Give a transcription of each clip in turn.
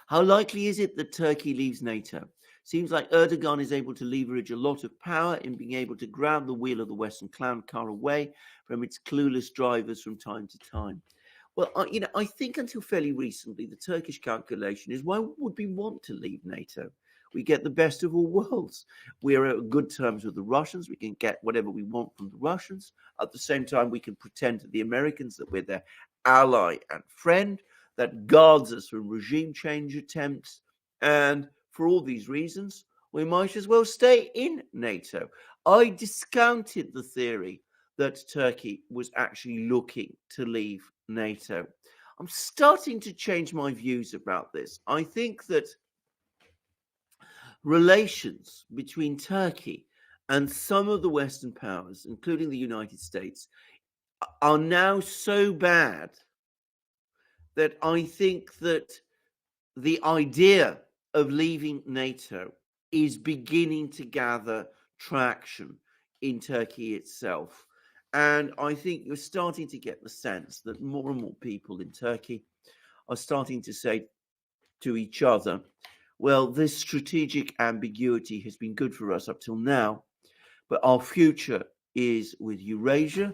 How likely is it that Turkey leaves NATO? Seems like Erdogan is able to leverage a lot of power in being able to grab the wheel of the Western clown car away from its clueless drivers from time to time. Well, I think until fairly recently, the Turkish calculation is why would we want to leave NATO? We get the best of all worlds. We are at good terms with the Russians. We can get whatever we want from the Russians. At the same time, we can pretend to the Americans that we're their ally and friend that guards us from regime change attempts. And for all these reasons, we might as well stay in NATO. I discounted the theory that Turkey was actually looking to leave NATO. I'm starting to change my views about this. I think that relations between Turkey and some of the Western powers, including the United States, are now so bad that I think that the idea of leaving NATO is beginning to gather traction in Turkey itself. And I think you're starting to get the sense that more and more people in Turkey are starting to say to each other, well, this strategic ambiguity has been good for us up till now, but our future is with Eurasia.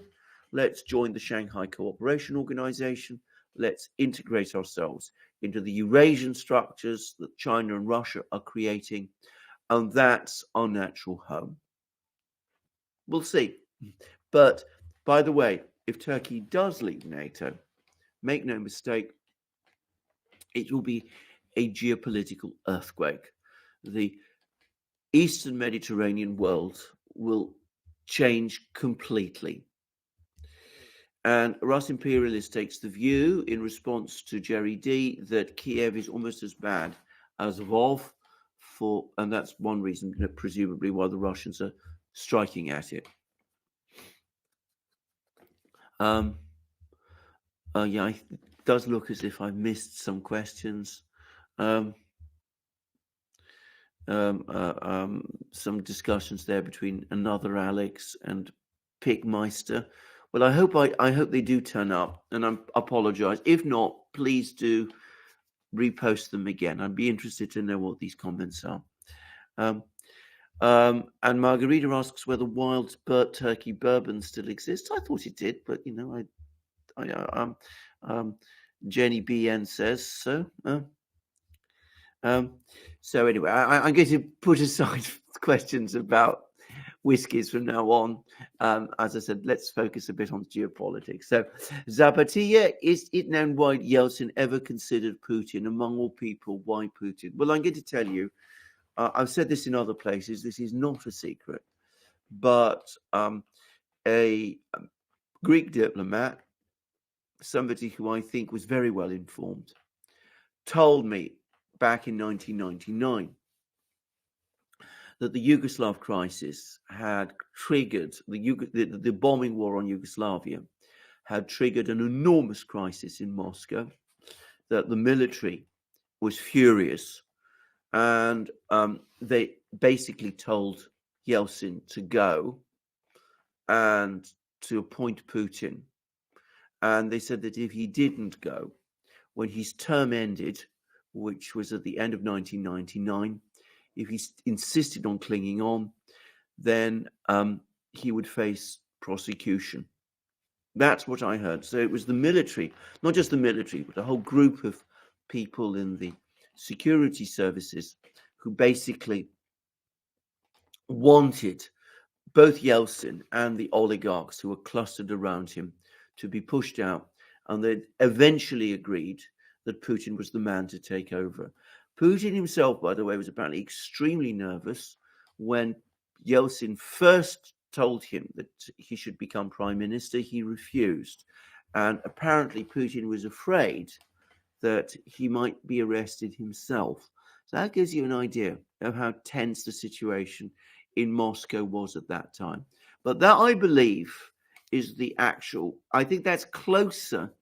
Let's join the Shanghai Cooperation Organization. Let's integrate ourselves into the Eurasian structures that China and Russia are creating, and that's our natural home. We'll see. But, by the way, if Turkey does leave NATO, make no mistake, it will be a geopolitical earthquake. The Eastern Mediterranean world will change completely. And Russ Imperialist takes the view, in response to Jerry D., that Kiev is almost as bad as Lvov, and that's one reason, presumably, why the Russians are striking at it. It does look as if I've missed some questions. Some discussions there between another Alex and Pigmeister. Well, I hope they do turn up, and I apologize. If not, please do repost them again. I'd be interested to know what these comments are. And Margarita asks whether wild turkey bourbon still exists. I thought it did, but Jenny BN says so. So anyway, I'm going to put aside questions about whiskies from now on. As I said, let's focus a bit on geopolitics. So, Zapatilla, is it known why Yeltsin ever considered Putin? Among all people, why Putin? Well, I'm going to tell you, I've said this in other places, this is not a secret, but a Greek diplomat, somebody who I think was very well informed, told me back in 1999 that the Yugoslav crisis had triggered, the bombing war on Yugoslavia had triggered an enormous crisis in Moscow, that the military was furious, and they basically told Yeltsin to go and to appoint Putin. And they said that if he didn't go, when his term ended, which was at the end of 1999, if he insisted on clinging on, then he would face prosecution. That's what I heard. So it was the military, not just the military, but a whole group of people in the security services who basically wanted both Yeltsin and the oligarchs who were clustered around him to be pushed out, and they eventually agreed that Putin was the man to take over. Putin himself, by the way, was apparently extremely nervous when Yeltsin first told him that he should become prime minister. He refused. And apparently Putin was afraid that he might be arrested himself. So that gives you an idea of how tense the situation in Moscow was at that time. But that, I believe, is the actual, I think that's closer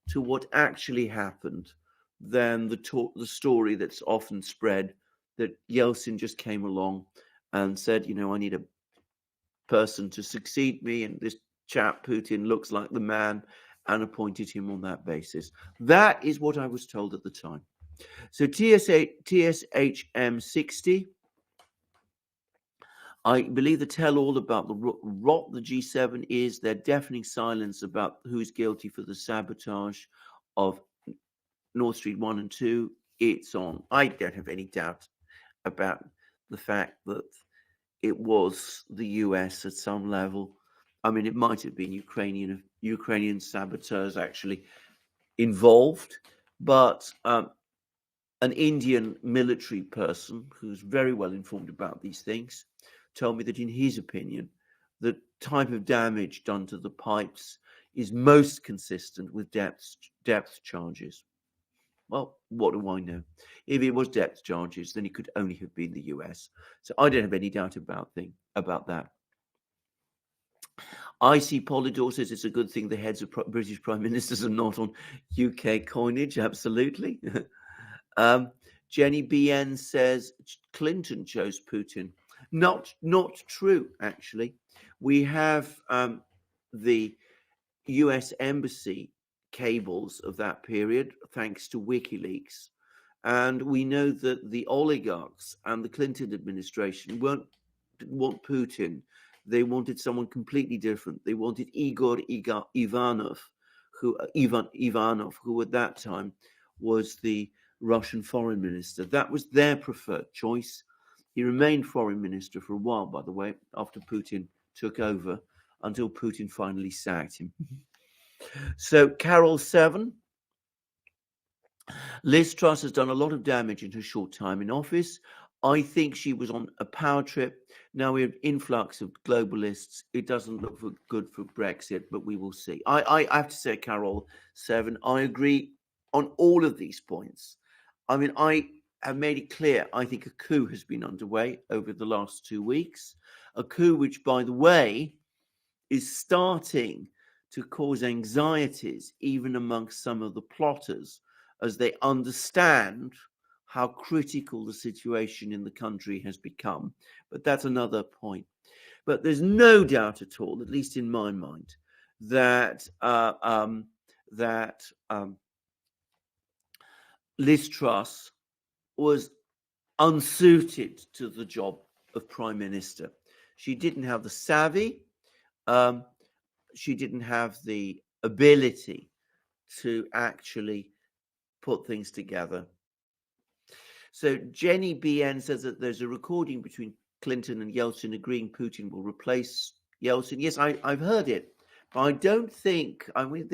to what actually happened than the story that's often spread, that Yeltsin just came along and said, I need a person to succeed me, and this chap Putin looks like the man, and appointed him on that basis. That is what I was told at the time. So TSHM 60, I believe the tell all about the rot the G7 is, their deafening silence about who's guilty for the sabotage of Nord Stream 1 and 2. It's on. I don't have any doubt about the fact that it was the US at some level. I mean, it might have been Ukrainian saboteurs actually involved, but an Indian military person who's very well informed about these things told me that in his opinion, the type of damage done to the pipes is most consistent with depth charges. Well, what do I know? If it was depth charges, then it could only have been the US. So I don't have any doubt about that. IC Polydor says it's a good thing the heads of British prime ministers are not on UK coinage. Absolutely. Jenny BN says Clinton chose Putin. Not true, actually. We have the US embassy cables of that period, thanks to WikiLeaks. And we know that the oligarchs and the Clinton administration didn't want Putin. They wanted someone completely different. They wanted Igor Ivanov, who at that time was the Russian foreign minister. That was their preferred choice. He remained foreign minister for a while, by the way, after Putin took over, until Putin finally sacked him. So Carol 7, Liz Truss has done a lot of damage in her short time in office. I think she was on a power trip. Now we have influx of globalists. It doesn't look good for Brexit, but we will see. I have to say, Carol 7, I agree on all of these points. I mean, I have made it clear, I think a coup has been underway over the last 2 weeks. A coup which, by the way, is starting to cause anxieties even amongst some of the plotters as they understand how critical the situation in the country has become. But that's another point. But there's no doubt at all, at least in my mind, that Liz Truss was unsuited to the job of Prime Minister. She didn't have the savvy. She didn't have the ability to actually put things together. So Jenny BN says that there's a recording between Clinton and Yeltsin agreeing Putin will replace Yeltsin. Yes, I've heard it, but I don't think. I mean,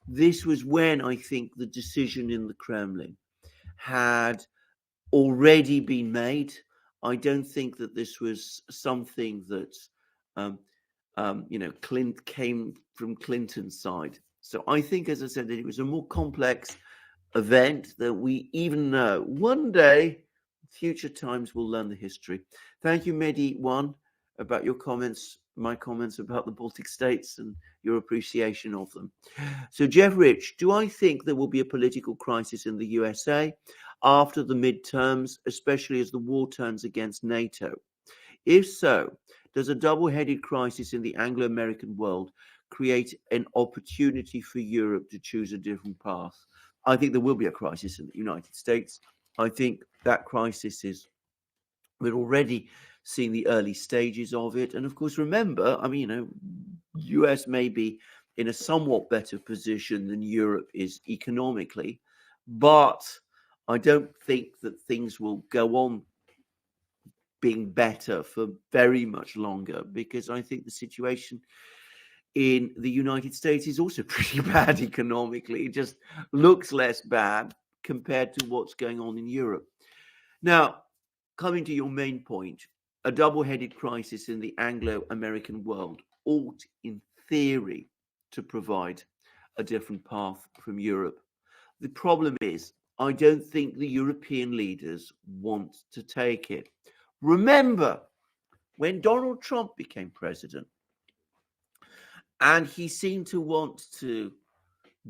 this was when I think the decision in the Kremlin had already been made. I don't think that this was something that Clint came from Clinton's side. So I think, as I said, that it was a more complex event that we even know. One day, future times will learn the history. Thank you, Medi1, about your comments, my comments about the Baltic states and your appreciation of them. So, Jeff Rich, do I think there will be a political crisis in the USA after the midterms, especially as the war turns against NATO? If so, does a double-headed crisis in the Anglo-American world create an opportunity for Europe to choose a different path? I think there will be a crisis in the United States. I think that crisis we're already seeing the early stages of it. And of course, remember, I mean, US may be in a somewhat better position than Europe is economically, but I don't think that things will go on being better for very much longer, because I think the situation in the United States is also pretty bad economically. It just looks less bad compared to what's going on in Europe. Now, coming to your main point, a double-headed crisis in the Anglo-American world ought, in theory, to provide a different path from Europe. The problem is, I don't think the European leaders want to take it. Remember, when Donald Trump became president, and he seemed to want to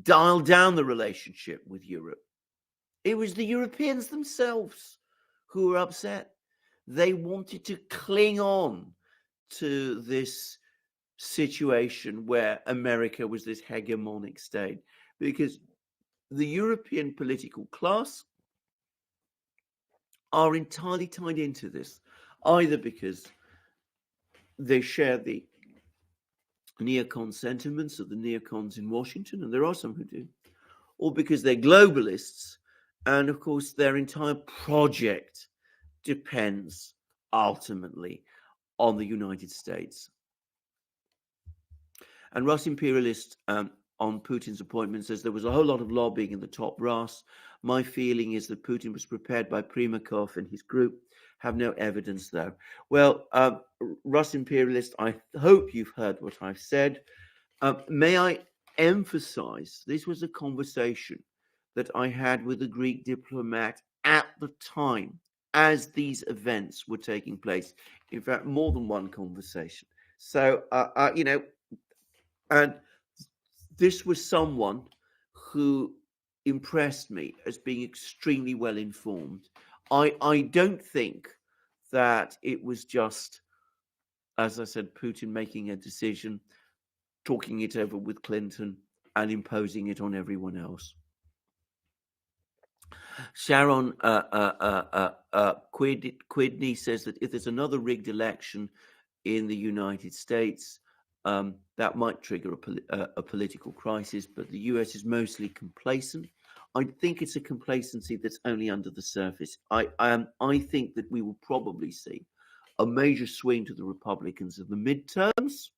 dial down the relationship with Europe, it was the Europeans themselves who were upset. They wanted to cling on to this situation where America was this hegemonic state, because the European political class are entirely tied into this, either because they share the neocon sentiments of the neocons in Washington, and there are some who do, or because they're globalists, and of course their entire project depends ultimately on the United States. And Russ Imperialist on Putin's appointment says there was a whole lot of lobbying in the top brass. My feeling is that Putin was prepared by Primakov and his group. Have no evidence, though. Well, Russ Imperialist, I hope you've heard what I've said. May I emphasize, this was a conversation that I had with a Greek diplomat at the time as these events were taking place. In fact, more than one conversation. So, and this was someone who impressed me as being extremely well informed. I don't think that it was just, as I said, Putin making a decision, talking it over with Clinton, and imposing it on everyone else. Sharon Quidney says that if there's another rigged election in the United States, that might trigger a political crisis, but the US is mostly complacent. I think it's a complacency that's only under the surface. I think that we will probably see a major swing to the Republicans in the midterms,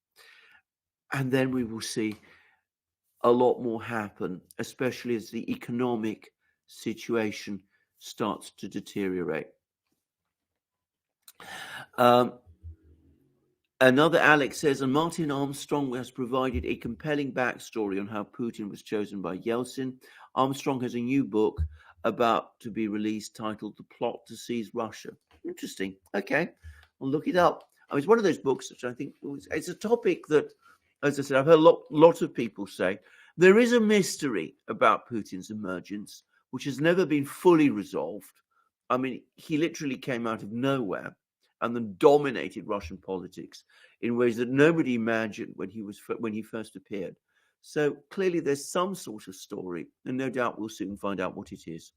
and then we will see a lot more happen, especially as the economic situation starts to deteriorate. Another Alex says, and Martin Armstrong has provided a compelling backstory on how Putin was chosen by Yeltsin. Armstrong has a new book about to be released titled The Plot to Seize Russia. Interesting. Okay, I'll look it up. I mean, it's one of those books which I think it's a topic that, as I said, I've heard lots of people say there is a mystery about Putin's emergence, which has never been fully resolved. I mean, he literally came out of nowhere and then dominated Russian politics in ways that nobody imagined when he first appeared. So clearly there's some sort of story, and no doubt we'll soon find out what it is.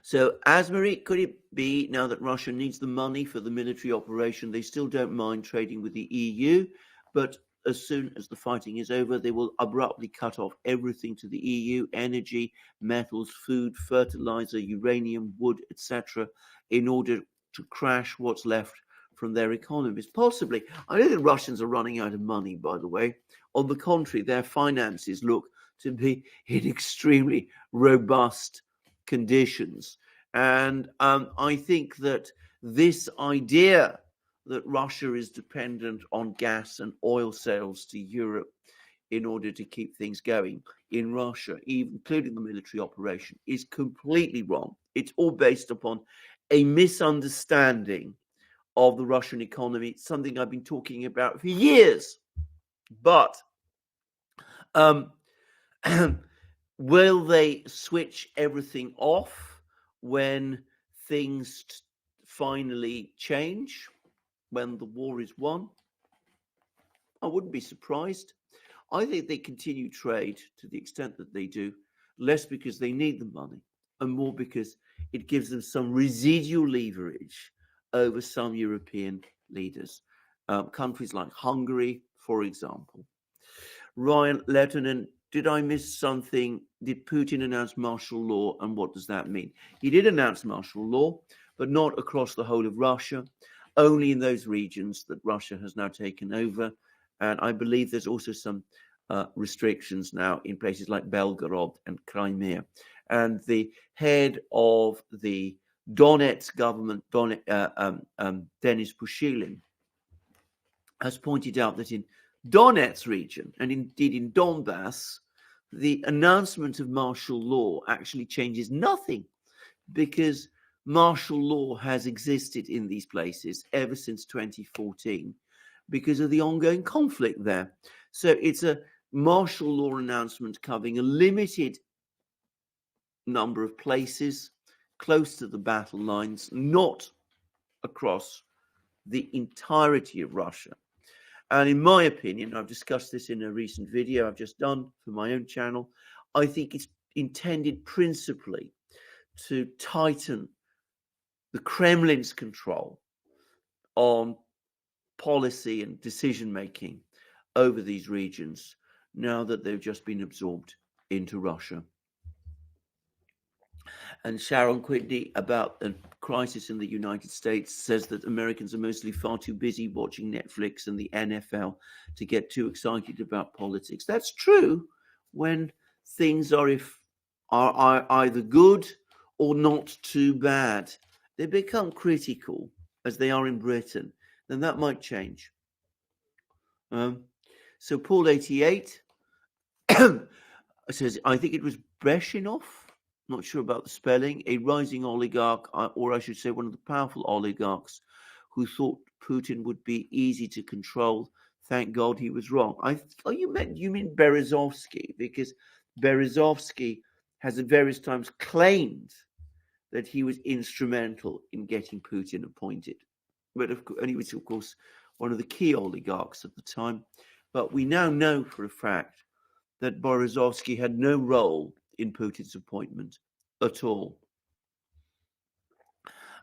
So, Asmarie, could it be now that Russia needs the money for the military operation, they still don't mind trading with the EU, but as soon as the fighting is over, they will abruptly cut off everything to the EU, energy, metals, food, fertilizer, uranium, wood, etc., in order to crash what's left from their economies? Possibly. I know the Russians are running out of money, by the way. On the contrary, their finances look to be in extremely robust conditions. And I think that this idea that Russia is dependent on gas and oil sales to Europe in order to keep things going in Russia, including the military operation, is completely wrong. It's all based upon a misunderstanding of the Russian economy, something I've been talking about for years. But will they switch everything off when things finally change, when the war is won? I wouldn't be surprised. I think they continue trade to the extent that they do, less because they need the money and more because it gives them some residual leverage over some European leaders, countries like Hungary, for example. Ryan Lettonen, did I miss something? Did Putin announce martial law, and what does that mean? He did announce martial law, but not across the whole of Russia, only in those regions that Russia has now taken over. And I believe there's also some restrictions now in places like Belgorod and Crimea. And the head of the Donetsk government, Denis Pushilin, has pointed out that in Donetsk region, and indeed in Donbass, the announcement of martial law actually changes nothing, because martial law has existed in these places ever since 2014 because of the ongoing conflict there. So it's a martial law announcement covering a limited number of places close to the battle lines, not across the entirety of Russia. And in my opinion, I've discussed this in a recent video I've just done for my own channel, I think it's intended principally to tighten the Kremlin's control on policy and decision making over these regions now that they've just been absorbed into Russia. And Sharon Quidney, about a crisis in the United States, says that Americans are mostly far too busy watching Netflix and the NFL to get too excited about politics. That's true when things are either good or not too bad. They become critical, as they are in Britain, then that might change. So Paul 88 says, I think it was Brezhnev, not sure about the spelling, a rising oligarch, or I should say one of the powerful oligarchs, who thought Putin would be easy to control. Thank God he was wrong. You mean Berezovsky, because Berezovsky has at various times claimed that he was instrumental in getting Putin appointed. And he was, of course, one of the key oligarchs at the time. But we now know for a fact that Berezovsky had no role in Putin's appointment at all.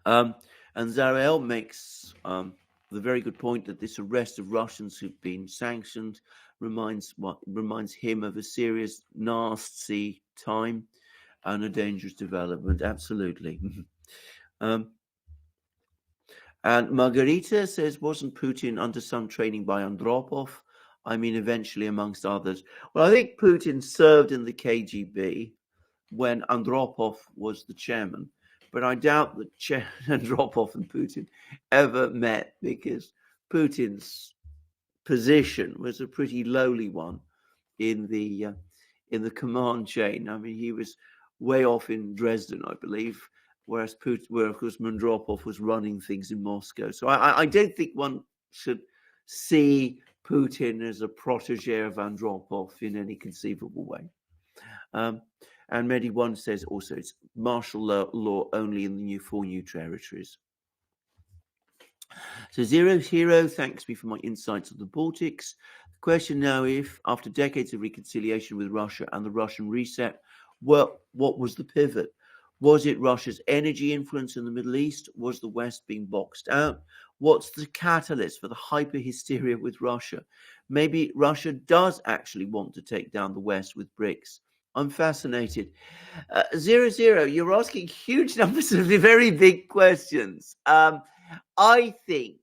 And Zarel makes the very good point that this arrest of Russians who've been sanctioned reminds him of a serious nasty time and a dangerous development. Absolutely. And Margarita says, wasn't Putin under some training by Andropov? I mean, eventually, amongst others. Well, I think Putin served in the KGB when Andropov was the chairman, but I doubt that Andropov and Putin ever met, because Putin's position was a pretty lowly one in the command chain. I mean, he was way off in Dresden, I believe, whereas of course Andropov was running things in Moscow. So I don't think one should see Putin as a protege of Andropov in any conceivable way. And Medi1 says also it's martial law only in the four new territories. So Zero Hero thanks me for my insights on the Baltics. The question now, if after decades of reconciliation with Russia and the Russian reset, what was the pivot? Was it Russia's energy influence in the Middle East? Was the West being boxed out? What's the catalyst for the hyper-hysteria with Russia? Maybe Russia does actually want to take down the West with BRICS. I'm fascinated. 00, you're asking huge numbers of very big questions. I think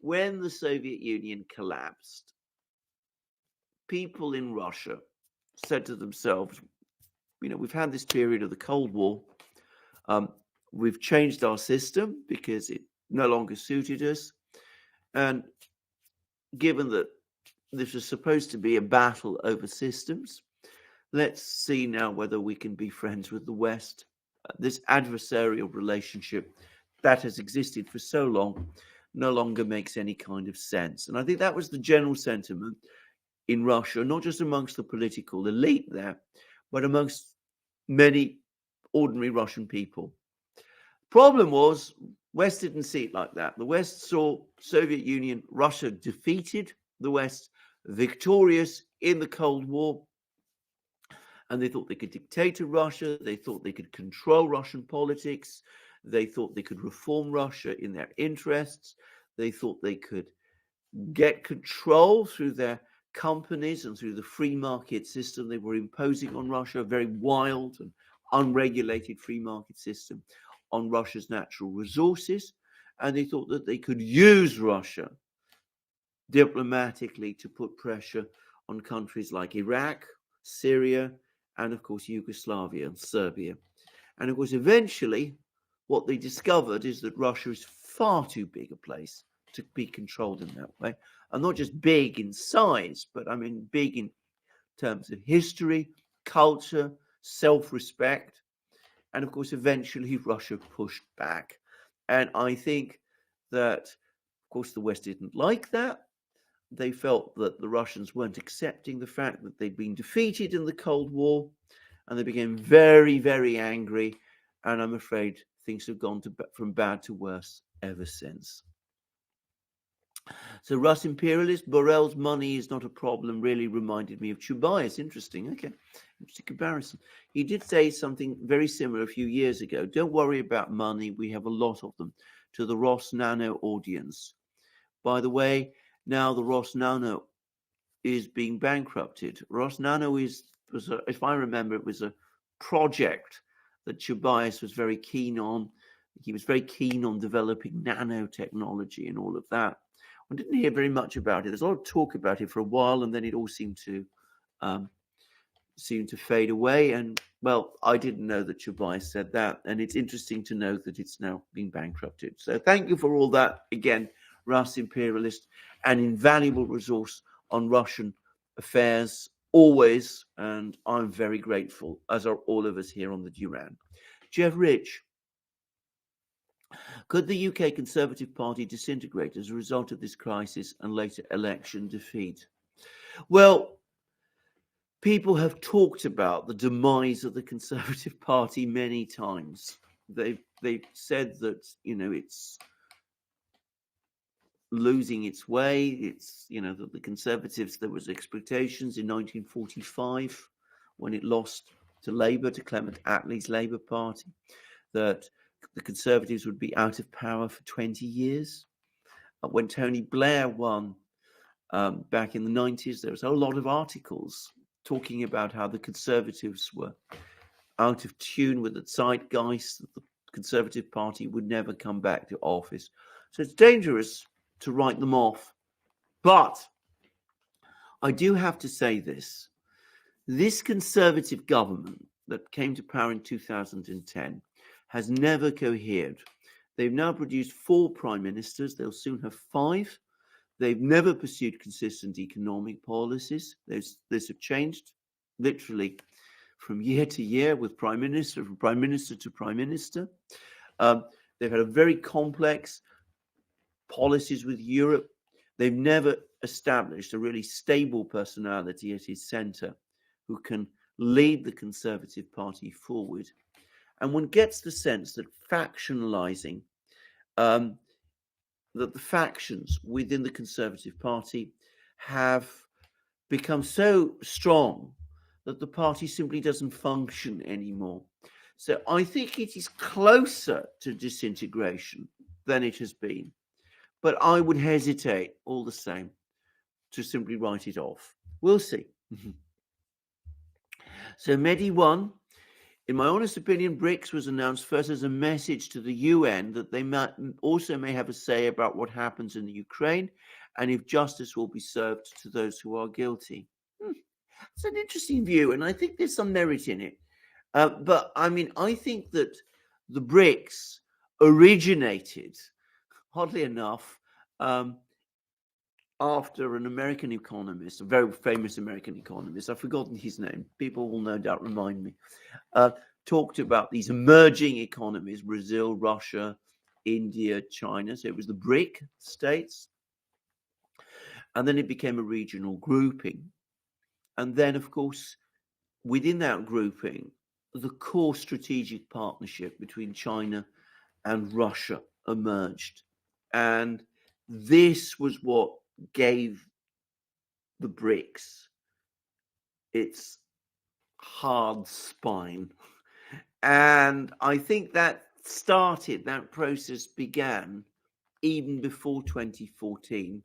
when the Soviet Union collapsed, people in Russia said to themselves, we've had this period of the Cold War. We've changed our system because it no longer suited us. And given that this was supposed to be a battle over systems, let's see now whether we can be friends with the West. This adversarial relationship that has existed for so long no longer makes any kind of sense. And I think that was the general sentiment in Russia, not just amongst the political elite there, but amongst many ordinary Russian people. Problem was, West didn't see it like that. The West saw Soviet Union, Russia defeated, the West victorious in the Cold War, and they thought they could dictate to Russia. They thought they could control Russian politics. They thought they could reform Russia in their interests. They thought they could get control through their companies and through the free market system they were imposing on Russia, a very wild and unregulated free market system on Russia's natural resources. And they thought that they could use Russia diplomatically to put pressure on countries like Iraq, Syria, and of course Yugoslavia and Serbia. And of course, eventually, what they discovered is that Russia is far too big a place to be controlled in that way. And not just big in size, but I mean big in terms of history, culture, self-respect. And of course, eventually Russia pushed back. And I think that, of course, the West didn't like that. They felt that the Russians weren't accepting the fact that they'd been defeated in the Cold War, and they became very, very angry. And I'm afraid things have gone from bad to worse ever since. So Russ imperialist, Borrell's money is not a problem, really reminded me of Chubais. Interesting. Okay. Interesting comparison. He did say something very similar a few years ago. Don't worry about money. We have a lot of them. To the Ross Nano audience. By the way, now the Ross Nano is being bankrupted. Ross Nano if I remember, it was a project that Chubais was very keen on. He was very keen on developing nanotechnology and all of that. I didn't hear very much about it. There's a lot of talk about it for a while, and then it all seemed to fade away. And well, I didn't know that Chubais said that, and it's interesting to know that it's now being bankrupted. So thank you for all that. Again, Russ imperialist, an invaluable resource on Russian affairs always, and I'm very grateful, as are all of us here on the Duran. Jeff Rich. Could the UK Conservative Party disintegrate as a result of this crisis and later election defeat? Well, people have talked about the demise of the Conservative Party many times. They've said that, it's losing its way. It's, that the Conservatives, there was expectations in 1945 when it lost to Labour, to Clement Attlee's Labour Party, that the Conservatives would be out of power for 20 years. When Tony Blair won back in the 90s, there was a lot of articles talking about how the Conservatives were out of tune with the zeitgeist, that the Conservative Party would never come back to office. So it's dangerous to write them off. But I do have to say this. This Conservative government that came to power in 2010 has never cohered. They've now produced 4 prime ministers. They'll soon have 5. They've never pursued consistent economic policies. Those have changed literally from year to year with prime minister, from prime minister to prime minister. They've had a very complex policies with Europe. They've never established a really stable personality at its center who can lead the Conservative Party forward. And one gets the sense that factionalizing, that the factions within the Conservative Party have become so strong that the party simply doesn't function anymore. So I think it is closer to disintegration than it has been. But I would hesitate all the same to simply write it off. We'll see. So Medi 1. In my honest opinion, BRICS was announced first as a message to the UN that they also may have a say about what happens in the Ukraine and if justice will be served to those who are guilty. It's an interesting view, and I think there's some merit in it. But I mean, I think that the BRICS originated, oddly enough, after an American economist, a very famous American economist, I've forgotten his name, people will no doubt remind me, talked about these emerging economies, Brazil, Russia, India, China. So it was the BRIC states. And then it became a regional grouping. And then, of course, within that grouping, the core strategic partnership between China and Russia emerged. And this was what gave the BRICS its hard spine. And I think that process began even before 2014,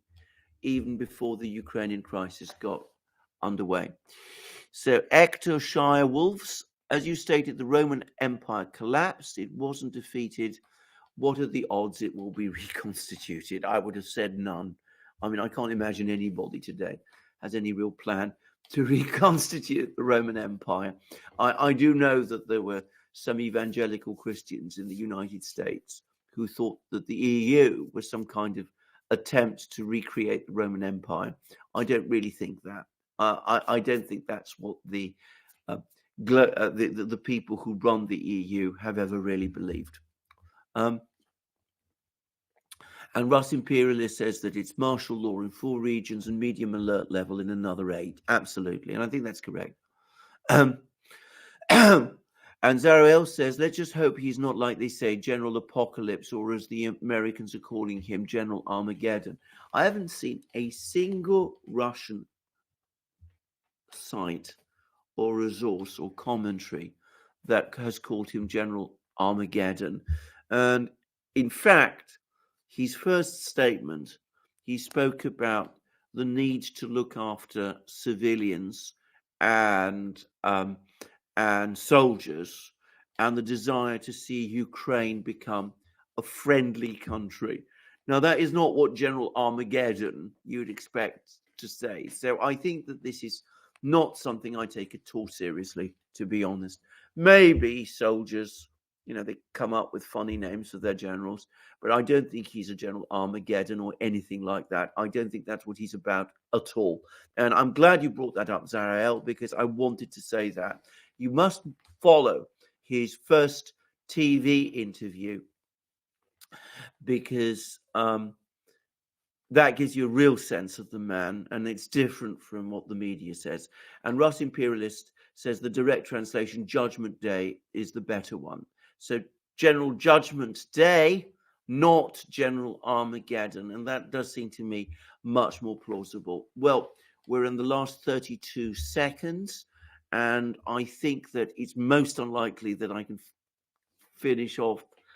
even before the Ukrainian crisis got underway. So Hector Shire Wolves, as you stated, the Roman Empire collapsed. It wasn't defeated. What are the odds it will be reconstituted? I would have said none. I mean, I can't imagine anybody today has any real plan to reconstitute the Roman Empire. I do know that there were some evangelical Christians in the United States who thought that the EU was some kind of attempt to recreate the Roman Empire. I don't really think that. I don't think that's what the people who run the EU have ever really believed. And Russ Imperialist says that it's martial law in 4 regions and medium alert level in another 8. Absolutely. And I think that's correct. And Zarael says, let's just hope he's not, like they say, General Apocalypse, or as the Americans are calling him, General Armageddon. I haven't seen a single Russian site or resource or commentary that has called him General Armageddon. And in fact, his first statement, he spoke about the need to look after civilians and soldiers, and the desire to see Ukraine become a friendly country. Now, that is not what General Armageddon you'd expect to say. So I think that this is not something I take at all seriously, to be honest. Maybe soldiers, they come up with funny names for their generals, but I don't think he's a General Armageddon or anything like that. I don't think that's what he's about at all. And I'm glad you brought that up, Zarael, because I wanted to say that. You must follow his first TV interview, because that gives you a real sense of the man, and it's different from what the media says. And Russ Imperialist says the direct translation, Judgment Day, is the better one. So General Judgment Day, not General Armageddon. And that does seem to me much more plausible. Well, we're in the last 32 seconds, and I think that it's most unlikely that I can finish off